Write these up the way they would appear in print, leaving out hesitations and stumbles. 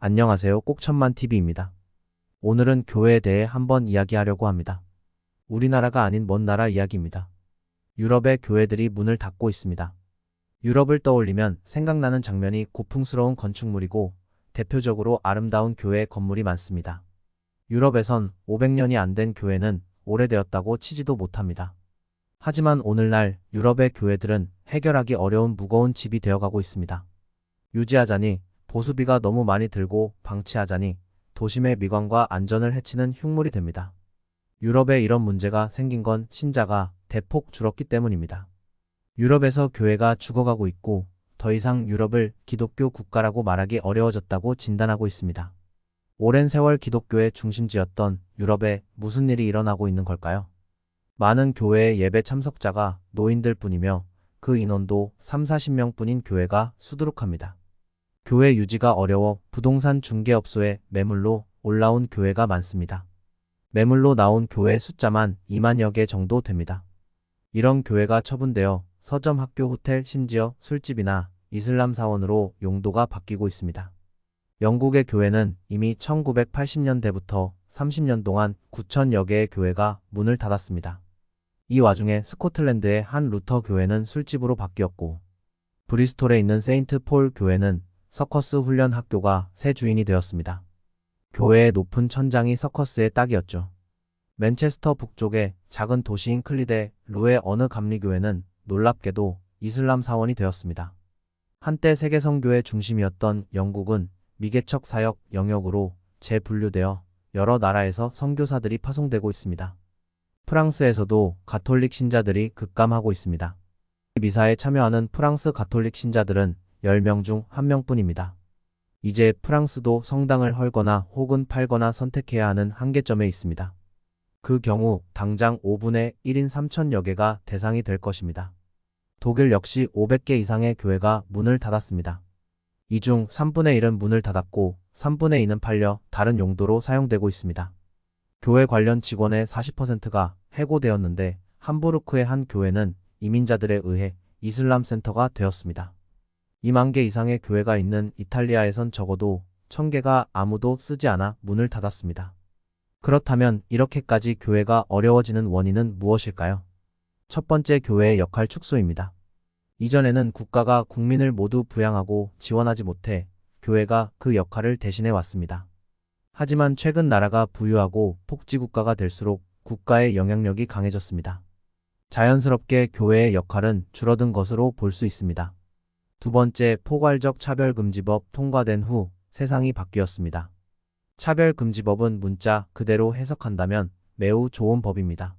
안녕하세요. 꼭천만TV입니다. 오늘은 교회에 대해 한번 이야기하려고 합니다. 우리나라가 아닌 먼 나라 이야기입니다. 유럽의 교회들이 문을 닫고 있습니다. 유럽을 떠올리면 생각나는 장면이 고풍스러운 건축물이고 대표적으로 아름다운 교회 건물이 많습니다. 유럽에선 500년이 안 된 교회는 오래되었다고 치지도 못합니다. 하지만 오늘날 유럽의 교회들은 해결하기 어려운 무거운 집이 되어가고 있습니다. 유지하자니 보수비가 너무 많이 들고 방치하자니 도심의 미관과 안전을 해치는 흉물이 됩니다. 유럽에 이런 문제가 생긴 건 신자가 대폭 줄었기 때문입니다. 유럽에서 교회가 죽어가고 있고 더 이상 유럽을 기독교 국가라고 말하기 어려워졌다고 진단하고 있습니다. 오랜 세월 기독교의 중심지였던 유럽에 무슨 일이 일어나고 있는 걸까요? 많은 교회의 예배 참석자가 노인들 뿐이며 그 인원도 30-40명 뿐인 교회가 수두룩합니다. 교회 유지가 어려워 부동산 중개업소에 매물로 올라온 교회가 많습니다. 매물로 나온 교회 숫자만 2만여 개 정도 됩니다. 이런 교회가 처분되어 서점, 학교, 호텔, 심지어 술집이나 이슬람 사원으로 용도가 바뀌고 있습니다. 영국의 교회는 이미 1980년대부터 30년 동안 9,000여 개의 교회가 문을 닫았습니다. 이 와중에 스코틀랜드의 한 루터 교회는 술집으로 바뀌었고 브리스톨에 있는 세인트 폴 교회는 서커스 훈련 학교가 새 주인이 되었습니다. 교회의 높은 천장이 서커스의 딱이었죠. 맨체스터 북쪽의 작은 도시인 클리데 루의 어느 감리교회는 놀랍게도 이슬람 사원이 되었습니다. 한때 세계 선교의 중심이었던 영국은 미개척 사역 영역으로 재분류되어 여러 나라에서 선교사들이 파송되고 있습니다. 프랑스에서도 가톨릭 신자들이 급감하고 있습니다. 미사에 참여하는 프랑스 가톨릭 신자들은 10명 중 1명뿐입니다. 이제 프랑스도 성당을 헐거나 혹은 팔거나 선택해야 하는 한계점에 있습니다. 그 경우 당장 5분의 1인 3,000여 개가 대상이 될 것입니다. 독일 역시 500개 이상의 교회가 문을 닫았습니다. 이 중 3분의 1은 문을 닫았고 3분의 2는 팔려 다른 용도로 사용되고 있습니다. 교회 관련 직원의 40%가 해고되었는데 함부르크의 한 교회는 이민자들에 의해 이슬람 센터가 되었습니다. 2만 개 이상의 교회가 있는 이탈리아에선 적어도 1,000개가 아무도 쓰지 않아 문을 닫았습니다. 그렇다면 이렇게까지 교회가 어려워지는 원인은 무엇일까요? 첫 번째, 교회의 역할 축소입니다. 이전에는 국가가 국민을 모두 부양하고 지원하지 못해 교회가 그 역할을 대신해 왔습니다. 하지만 최근 나라가 부유하고 복지국가가 될수록 국가의 영향력이 강해졌습니다. 자연스럽게 교회의 역할은 줄어든 것으로 볼 수 있습니다. 두 번째, 포괄적 차별금지법 통과된 후 세상이 바뀌었습니다. 차별금지법은 문자 그대로 해석한다면 매우 좋은 법입니다.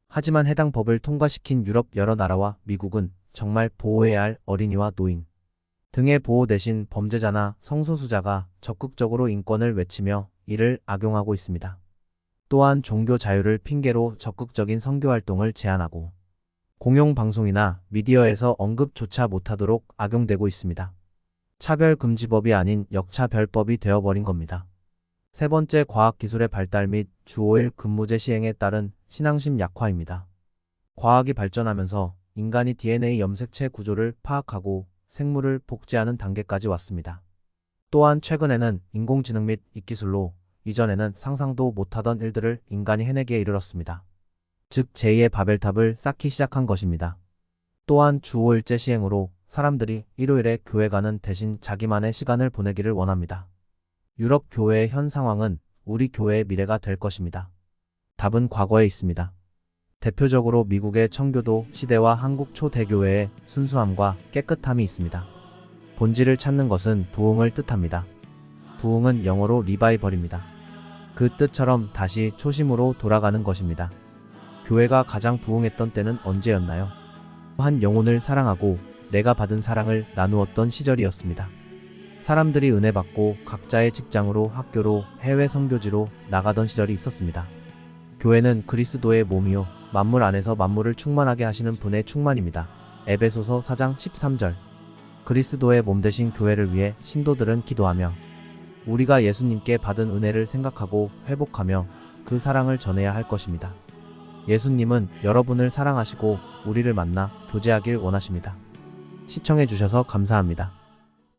하지만 해당 법을 통과시킨 유럽 여러 나라와 미국은 정말 보호해야 할 어린이와 노인 등의 보호 대신 범죄자나 성소수자가 적극적으로 인권을 외치며 이를 악용하고 있습니다. 또한 종교 자유를 핑계로 적극적인 선교활동을 제한하고 공영방송이나 미디어에서 언급조차 못하도록 악용되고 있습니다. 차별금지법이 아닌 역차별법이 되어버린 겁니다. 세 번째, 과학기술의 발달 및 주 5일 근무제 시행에 따른 신앙심 약화입니다. 과학이 발전하면서 인간이 DNA 염색체 구조를 파악하고 생물을 복제하는 단계까지 왔습니다. 또한 최근에는 인공지능 및 잇기술로 이전에는 상상도 못하던 일들을 인간이 해내기에 이르렀습니다. 즉 제2의 바벨탑을 쌓기 시작한 것입니다. 또한 주 5일제 시행으로 사람들이 일요일에 교회 가는 대신 자기만의 시간을 보내기를 원합니다. 유럽 교회의 현 상황은 우리 교회의 미래가 될 것입니다. 답은 과거에 있습니다. 대표적으로 미국의 청교도 시대와 한국 초대교회의 순수함과 깨끗함이 있습니다. 본질을 찾는 것은 부흥을 뜻합니다. 부흥은 영어로 리바이벌입니다. 그 뜻처럼 다시 초심으로 돌아가는 것입니다. 교회가 가장 부흥했던 때는 언제였나요? 한 영혼을 사랑하고 내가 받은 사랑을 나누었던 시절이었습니다. 사람들이 은혜 받고 각자의 직장으로 학교로 해외 선교지로 나가던 시절이 있었습니다. 교회는 그리스도의 몸이요 만물 안에서 만물을 충만하게 하시는 분의 충만입니다. 에베소서 4장 13절. 그리스도의 몸 되신 교회를 위해 신도들은 기도하며 우리가 예수님께 받은 은혜를 생각하고 회복하며 그 사랑을 전해야 할 것입니다. 예수님은 여러분을 사랑하시고 우리를 만나 교제하길 원하십니다. 시청해 주셔서 감사합니다.